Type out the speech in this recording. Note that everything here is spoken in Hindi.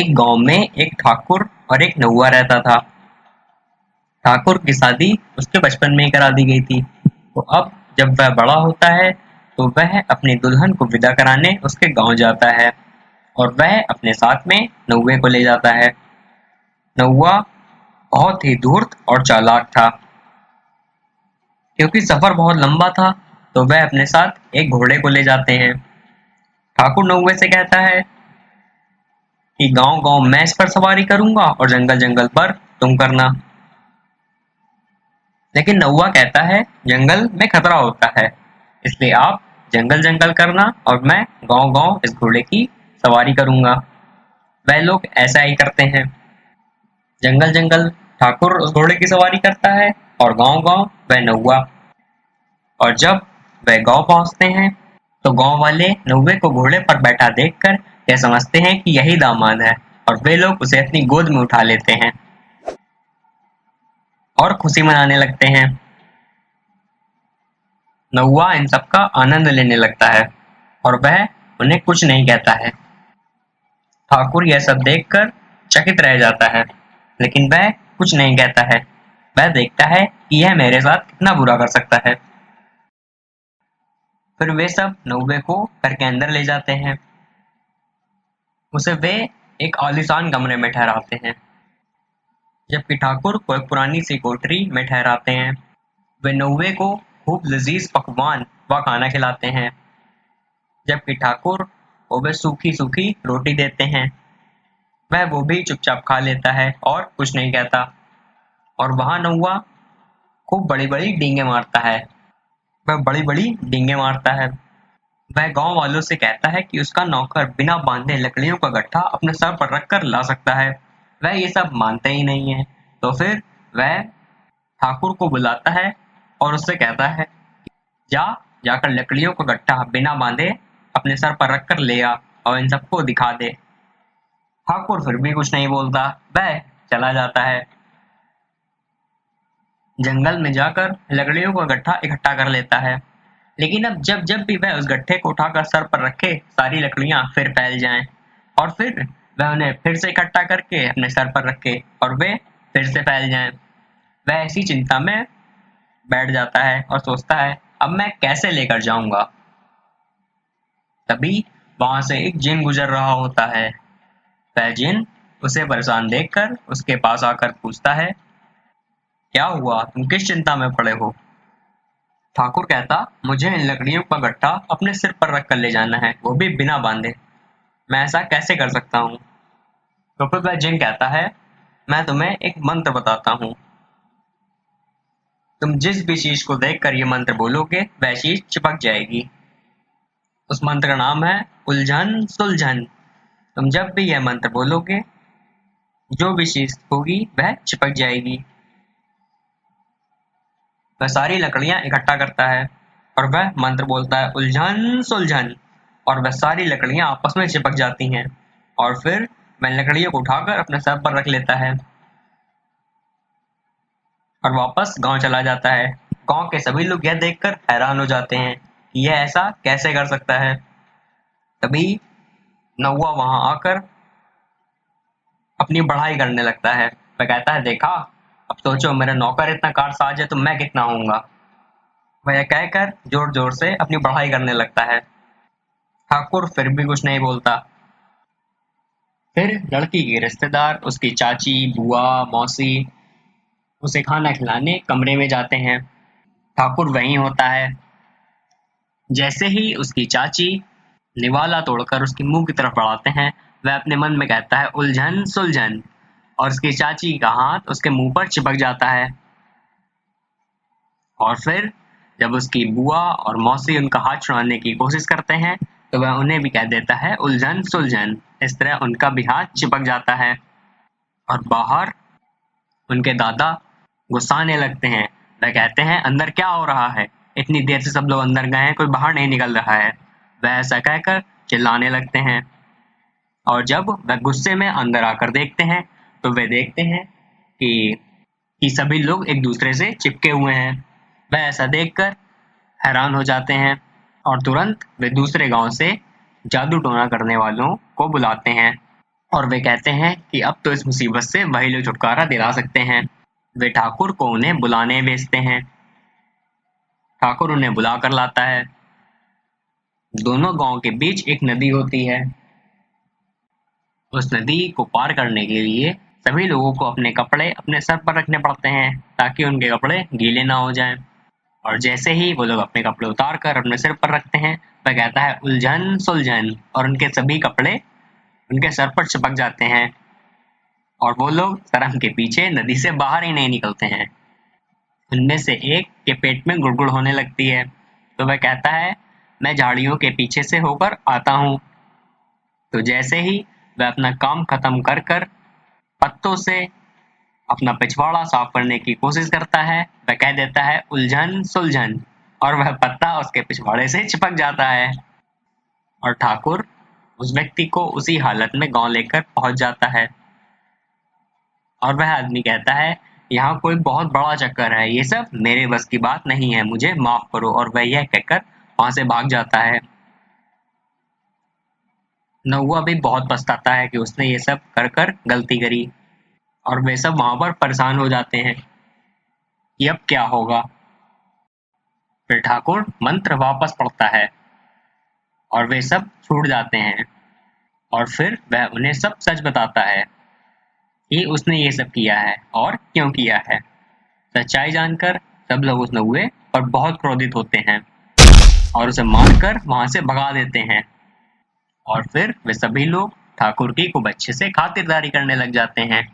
एक गांव में एक ठाकुर और एक नौवा रहता था। ठाकुर की शादी उसके बचपन में ही करा दी गई थी। तो अब जब वह बड़ा होता है तो वह अपनी दुल्हन को विदा कराने उसके गांव जाता है और वह अपने साथ में नौवे को ले जाता है। नौवा बहुत ही धूर्त और चालाक था। क्योंकि सफर बहुत लंबा था तो वह अपने साथ एक घोड़े को ले जाते हैं। ठाकुर नौवे से कहता है कि गांव गांव मैं इस पर सवारी करूंगा और जंगल जंगल पर तुम करना। लेकिन नौवा कहता है जंगल में खतरा होता है, इसलिए आप जंगल जंगल करना और मैं गांव गांव इस घोड़े की सवारी करूंगा। वह लोग ऐसा ही करते हैं। जंगल जंगल ठाकुर उस घोड़े की सवारी करता है और गांव गांव वह नौवा। और जब वह गांव पहुंचते हैं तो गांव वाले नौवे को घोड़े पर बैठा देखकर यह समझते हैं कि यही दामाद है और वे लोग उसे अपनी गोद में उठा लेते हैं और खुशी मनाने लगते हैं। नौवा इन सब का आनंद लेने लगता है और वह उन्हें कुछ नहीं कहता है। ठाकुर यह सब देखकर चकित रह जाता है, लेकिन वह कुछ नहीं कहता है। वह देखता है कि यह मेरे साथ कितना बुरा कर सकता है। फिर वे सब नौवे को घर के अंदर ले जाते हैं। उसे वे एक आलीशान कमरे में ठहराते हैं, जबकि ठाकुर को एक पुरानी सी कोठरी में ठहराते हैं। वे नौवे को खूब लजीज पकवान व खाना खिलाते हैं, जबकि ठाकुर को वे सूखी सूखी रोटी देते हैं। वह वो भी चुपचाप खा लेता है और कुछ नहीं कहता। और वहां नौवा खूब बड़ी बड़ी डींगे मारता है। वह बड़ी बड़ी डींगे मारता है। वह गांव वालों से कहता है कि उसका नौकर बिना बांधे लकड़ियों का गट्ठा अपने सर पर रखकर ला सकता है। वह ये सब मानते ही नहीं है। तो फिर वह ठाकुर को बुलाता है और उससे कहता है जा जाकर लकड़ियों का गट्ठा बिना बांधे अपने सर पर रखकर ले आ और इन सबको दिखा दे। ठाकुर फिर भी कुछ नहीं बोलता। वह चला जाता है। जंगल में जाकर लकड़ियों का गट्ठा इकट्ठा कर लेता है। लेकिन अब जब जब भी वह उस गट्ठे को उठाकर सर पर रखे सारी लकड़ियां फिर फैल जाएं और फिर वह उन्हें फिर से इकट्ठा करके अपने सर पर रखे और वे फिर से फैल जाएं। वह ऐसी चिंता में बैठ जाता है और सोचता है अब मैं कैसे लेकर जाऊंगा। तभी वहां से एक जिन गुजर रहा होता है। वह जिन उसे परेशान देखकर उसके पास आकर पूछता है क्या हुआ, तुम किस चिंता में पड़े हो। ठाकुर कहता मुझे इन लकड़ियों का गट्ठा अपने सिर पर रख कर ले जाना है, वो भी बिना बांधे। मैं ऐसा कैसे कर सकता हूँ। तो फिर वह जिन कहता है मैं तुम्हें एक मंत्र बताता हूँ। तुम जिस भी चीज को देखकर ये मंत्र बोलोगे वह चीज चिपक जाएगी। उस मंत्र का नाम है उलझन सुलझन। तुम जब भी यह मंत्र बोलोगे जो भी चीज होगी वह चिपक जाएगी। वह सारी लकड़ियां इकट्ठा करता है और वह मंत्र बोलता है उलझन सुलझन और वह सारी लकड़ियां आपस में चिपक जाती हैं। और फिर वह लकड़ियों को उठाकर अपने सर पर रख लेता है और वापस गांव चला जाता है। गांव के सभी लोग यह देखकर हैरान हो जाते हैं कि यह ऐसा कैसे कर सकता है। तभी नौवा वहां आकर अपनी बढ़ाई करने लगता है। वह कहता है देखा, अब सोचो मेरा नौकर इतना कारसाज है तो मैं कितना होऊंगा। वह यह कहकर जोर जोर से अपनी बढ़ाई करने लगता है। ठाकुर फिर भी कुछ नहीं बोलता। फिर लड़की के रिश्तेदार उसकी चाची बुआ मौसी उसे खाना खिलाने कमरे में जाते हैं। ठाकुर वहीं होता है। जैसे ही उसकी चाची निवाला तोड़कर उसके मुंह की तरफ बढ़ाते हैं वह अपने मन में कहता है उलझन सुलझन और उसकी चाची का हाथ उसके मुंह पर चिपक जाता है। और फिर जब उसकी बुआ और मौसी उनका हाथ छुड़ाने की कोशिश करते हैं तो वह उन्हें भी कह देता है उलझन सुलझन। इस तरह उनका भी हाथ चिपक जाता है। और बाहर उनके दादा गुस्साने लगते हैं। वह कहते हैं अंदर क्या हो रहा है, इतनी देर से सब लोग अंदर गए हैं, कोई बाहर नहीं निकल रहा है। वह ऐसा कहकर चिल्लाने लगते हैं। और जब वह गुस्से में अंदर आकर देखते हैं तो वे देखते हैं कि सभी लोग एक दूसरे से चिपके हुए हैं। वह ऐसा देखकर हैरान हो जाते हैं और तुरंत वे दूसरे गांव से जादू टोना करने वालों को बुलाते हैं। और वे कहते हैं कि अब तो इस मुसीबत से वही लोग छुटकारा दिला सकते हैं। वे ठाकुर को उन्हें बुलाने भेजते हैं। ठाकुर उन्हें बुला कर लाता है। दोनों गांव के बीच एक नदी होती है। उस नदी को पार करने के लिए सभी लोगों को अपने कपड़े अपने सर पर रखने पड़ते हैं ताकि उनके कपड़े गीले ना हो जाएं। और जैसे ही वो लोग अपने कपड़े उतार कर अपने सिर पर रखते हैं, वह कहता है उलझन सुलझन, और उनके सभी कपड़े उनके सर पर चिपक जाते हैं और वो लोग शर्म के पीछे नदी से बाहर ही नहीं निकलते हैं। उनमें से एक के पेट में गुड़गुड़ होने लगती है, तो वह कहता है मैं झाड़ियों के पीछे से होकर आता हूँ। तो जैसे ही वह अपना काम खत्म कर कर पत्तों से अपना पिछवाड़ा साफ करने की कोशिश करता है, वह कह देता है उलझन सुलझन, और वह पत्ता उसके पिछवाड़े से चिपक जाता है। और ठाकुर उस व्यक्ति को उसी हालत में गांव लेकर पहुंच जाता है। और वह आदमी कहता है यहाँ कोई बहुत बड़ा चक्कर है, ये सब मेरे बस की बात नहीं है, मुझे माफ करो। और वह यह कहकर वहां से भाग जाता है। नौवा भी बहुत पछताता है कि उसने ये सब कर कर गलती करी। और वे सब वहां पर परेशान हो जाते हैं कि अब क्या होगा। फिर ठाकुर मंत्र वापस पढ़ता है और वे सब छूट जाते हैं। और फिर वह उन्हें सब सच बताता है कि उसने ये सब किया है और क्यों किया है। सच्चाई जानकर सब लोग उस नौवे पर बहुत क्रोधित होते हैं और उसे मारकर वहां से भगा देते हैं। और फिर वे सभी लोग ठाकुर की खूब अच्छे से खातिरदारी करने लग जाते हैं।